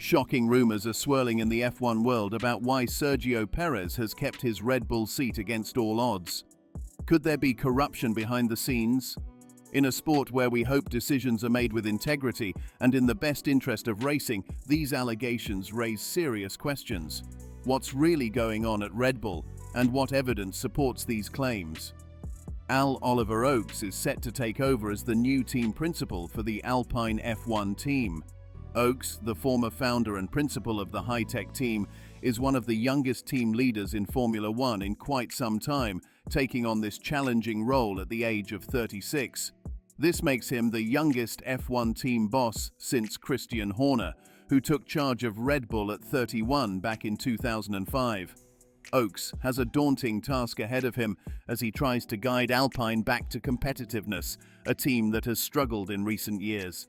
Shocking rumors are swirling in the F1 world about why Sergio Perez has kept his Red Bull seat against all odds. Could there be corruption behind the scenes? In a sport where we hope decisions are made with integrity and in the best interest of racing, these allegations raise serious questions. What's really going on at Red Bull, and what evidence supports these claims? Oliver Oakes is set to take over as the new team principal for the Alpine F1 team. Oakes, the former founder and principal of the high-tech team, is one of the youngest team leaders in Formula One in quite some time, taking on this challenging role at the age of 36. This makes him the youngest F1 team boss since Christian Horner, who took charge of Red Bull at 31 back in 2005. Oakes has a daunting task ahead of him as he tries to guide Alpine back to competitiveness, a team that has struggled in recent years.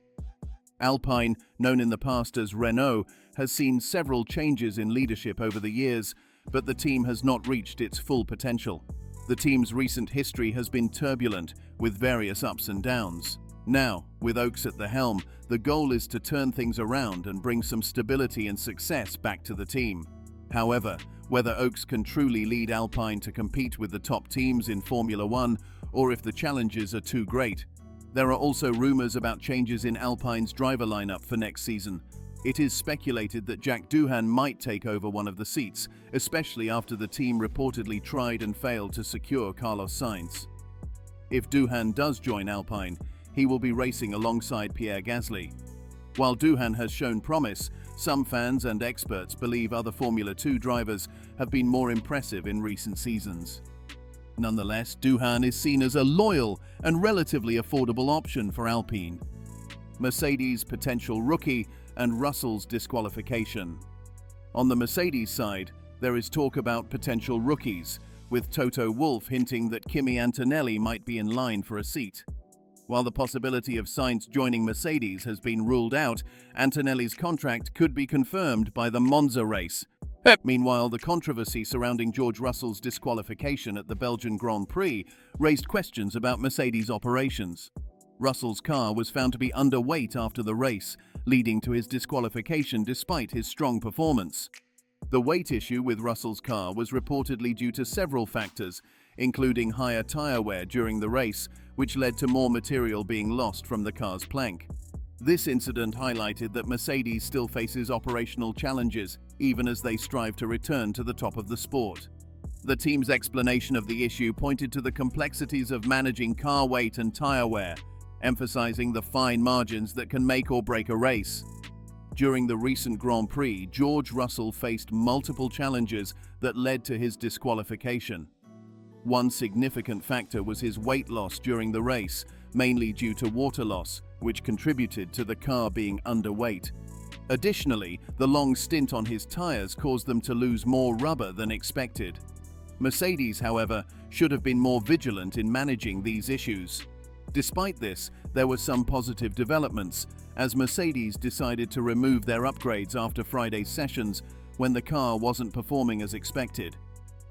Alpine, known in the past as Renault, has seen several changes in leadership over the years, but the team has not reached its full potential. The team's recent history has been turbulent, with various ups and downs. Now, with Oakes at the helm, the goal is to turn things around and bring some stability and success back to the team. However, whether Oakes can truly lead Alpine to compete with the top teams in Formula One, or if the challenges are too great. There are also rumors about changes in Alpine's driver lineup for next season. It is speculated that Jack Doohan might take over one of the seats, especially after the team reportedly tried and failed to secure Carlos Sainz. If Doohan does join Alpine, he will be racing alongside Pierre Gasly. While Doohan has shown promise, some fans and experts believe other Formula 2 drivers have been more impressive in recent seasons. Nonetheless, Doohan is seen as a loyal and relatively affordable option for Alpine. Mercedes' potential rookie and Russell's disqualification. On the Mercedes side, there is talk about potential rookies, with Toto Wolff hinting that Kimi Antonelli might be in line for a seat. While the possibility of Sainz joining Mercedes has been ruled out, Antonelli's contract could be confirmed by the Monza race. Meanwhile, the controversy surrounding George Russell's disqualification at the Belgian Grand Prix raised questions about Mercedes' operations. Russell's car was found to be underweight after the race, leading to his disqualification despite his strong performance. The weight issue with Russell's car was reportedly due to several factors, including higher tire wear during the race, which led to more material being lost from the car's plank. This incident highlighted that Mercedes still faces operational challenges, even as they strive to return to the top of the sport. The team's explanation of the issue pointed to the complexities of managing car weight and tire wear, emphasizing the fine margins that can make or break a race. During the recent Grand Prix, George Russell faced multiple challenges that led to his disqualification. One significant factor was his weight loss during the race, mainly due to water loss, which contributed to the car being underweight. Additionally, the long stint on his tires caused them to lose more rubber than expected. Mercedes, however, should have been more vigilant in managing these issues. Despite this, there were some positive developments, as Mercedes decided to remove their upgrades after Friday's sessions when the car wasn't performing as expected.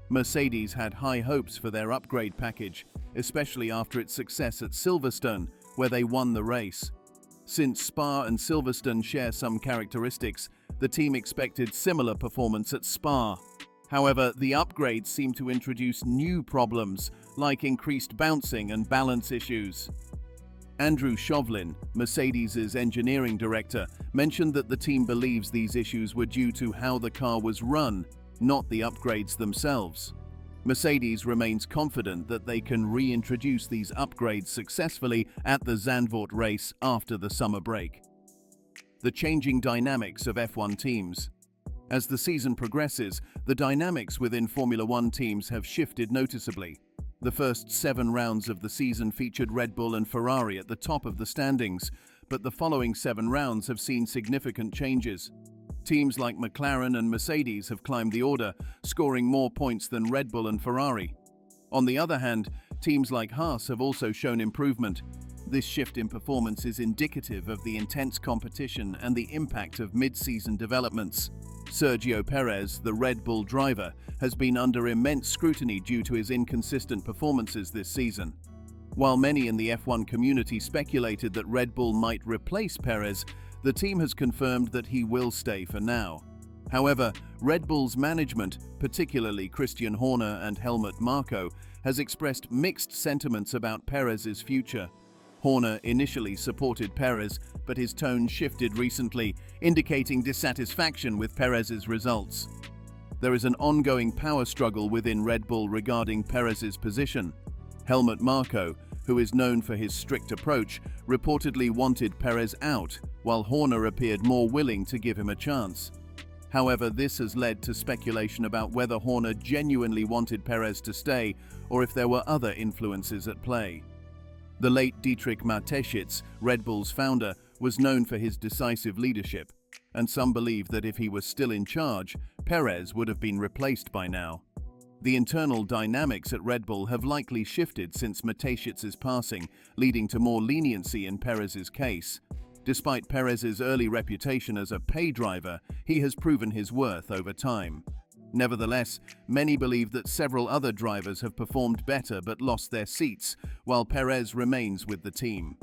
Mercedes had high hopes for their upgrade package, especially after its success at Silverstone, where they won the race. Since Spa and Silverstone share some characteristics, the team expected similar performance at Spa. However, the upgrades seem to introduce new problems, like increased bouncing and balance issues. Andrew Chauvelin, Mercedes' engineering director, mentioned that the team believes these issues were due to how the car was run, not the upgrades themselves. Mercedes remains confident that they can reintroduce these upgrades successfully at the Zandvoort race after the summer break. The changing dynamics of F1 teams. As the season progresses, the dynamics within Formula One teams have shifted noticeably. The first 7 rounds of the season featured Red Bull and Ferrari at the top of the standings, but the following 7 rounds have seen significant changes. Teams like McLaren and Mercedes have climbed the order, scoring more points than Red Bull and Ferrari. On the other hand, teams like Haas have also shown improvement. This shift in performance is indicative of the intense competition and the impact of mid-season developments. Sergio Perez, the Red Bull driver, has been under immense scrutiny due to his inconsistent performances this season. While many in the F1 community speculated that Red Bull might replace Perez, The team has confirmed that he will stay for now. However, Red Bull's management, particularly Christian Horner and Helmut Marko, has expressed mixed sentiments about Perez's future. Horner initially supported Perez, but his tone shifted recently, indicating dissatisfaction with Perez's results. There is an ongoing power struggle within Red Bull regarding Perez's position. Helmut Marko, who is known for his strict approach, reportedly wanted Perez out, while Horner appeared more willing to give him a chance. However, this has led to speculation about whether Horner genuinely wanted Perez to stay or if there were other influences at play. The late Dietrich Mateschitz, Red Bull's founder, was known for his decisive leadership, and some believe that if he was still in charge, Perez would have been replaced by now. The internal dynamics at Red Bull have likely shifted since Mateschitz's passing, leading to more leniency in Perez's case. Despite Perez's early reputation as a pay driver, he has proven his worth over time. Nevertheless, many believe that several other drivers have performed better but lost their seats, while Perez remains with the team.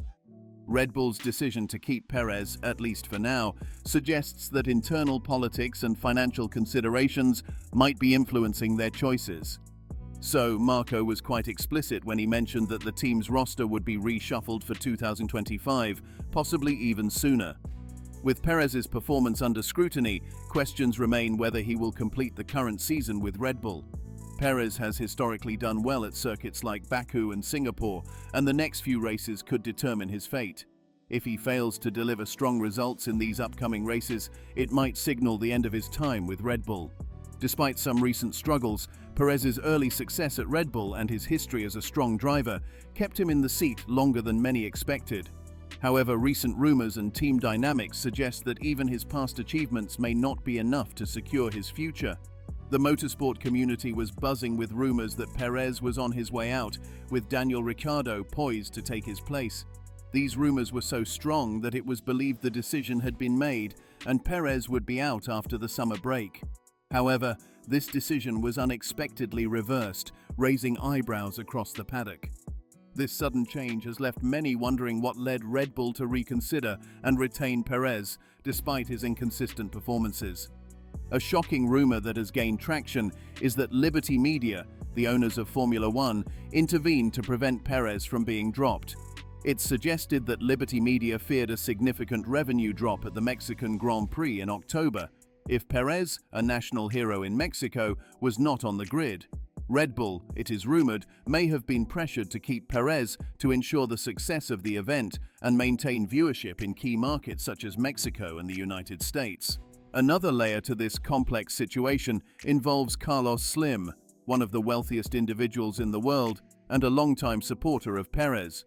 Red Bull's decision to keep Perez, at least for now, suggests that internal politics and financial considerations might be influencing their choices. So, Marko was quite explicit when he mentioned that the team's roster would be reshuffled for 2025, possibly even sooner. With Perez's performance under scrutiny, questions remain whether he will complete the current season with Red Bull. Perez has historically done well at circuits like Baku and Singapore, and the next few races could determine his fate. If he fails to deliver strong results in these upcoming races, it might signal the end of his time with Red Bull. Despite some recent struggles, Perez's early success at Red Bull and his history as a strong driver kept him in the seat longer than many expected. However, recent rumors and team dynamics suggest that even his past achievements may not be enough to secure his future. The motorsport community was buzzing with rumors that Perez was on his way out, with Daniel Ricciardo poised to take his place. These rumors were so strong that it was believed the decision had been made and Perez would be out after the summer break. However, this decision was unexpectedly reversed, raising eyebrows across the paddock. This sudden change has left many wondering what led Red Bull to reconsider and retain Perez, despite his inconsistent performances. A shocking rumor that has gained traction is that Liberty Media, the owners of Formula One, intervened to prevent Perez from being dropped. It's suggested that Liberty Media feared a significant revenue drop at the Mexican Grand Prix in October if Perez, a national hero in Mexico, was not on the grid. Red Bull, it is rumored, may have been pressured to keep Perez to ensure the success of the event and maintain viewership in key markets such as Mexico and the United States. Another layer to this complex situation involves Carlos Slim, one of the wealthiest individuals in the world and a longtime supporter of Perez.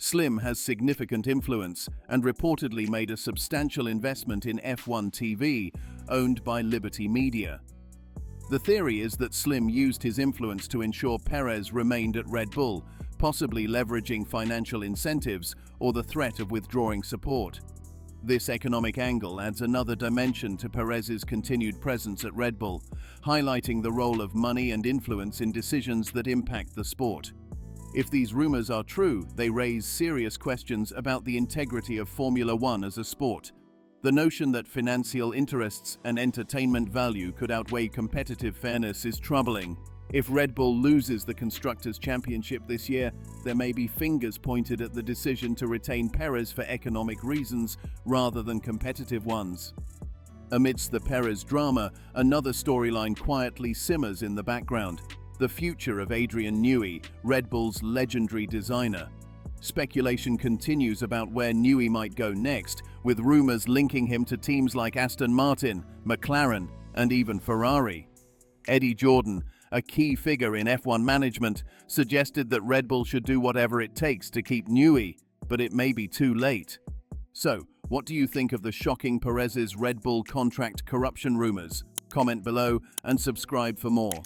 Slim has significant influence and reportedly made a substantial investment in F1 TV, owned by Liberty Media. The theory is that Slim used his influence to ensure Perez remained at Red Bull, possibly leveraging financial incentives or the threat of withdrawing support. This economic angle adds another dimension to Perez's continued presence at Red Bull, highlighting the role of money and influence in decisions that impact the sport. If these rumors are true, they raise serious questions about the integrity of Formula One as a sport. The notion that financial interests and entertainment value could outweigh competitive fairness is troubling. If Red Bull loses the Constructors' Championship this year, there may be fingers pointed at the decision to retain Perez for economic reasons rather than competitive ones. Amidst the Perez drama, another storyline quietly simmers in the background: the future of Adrian Newey, Red Bull's legendary designer. Speculation continues about where Newey might go next, with rumors linking him to teams like Aston Martin, McLaren, and even Ferrari. Eddie Jordan, a key figure in F1 management, suggested that Red Bull should do whatever it takes to keep Newey, but it may be too late. So, what do you think of the shocking Perez's Red Bull contract corruption rumors? Comment below and subscribe for more.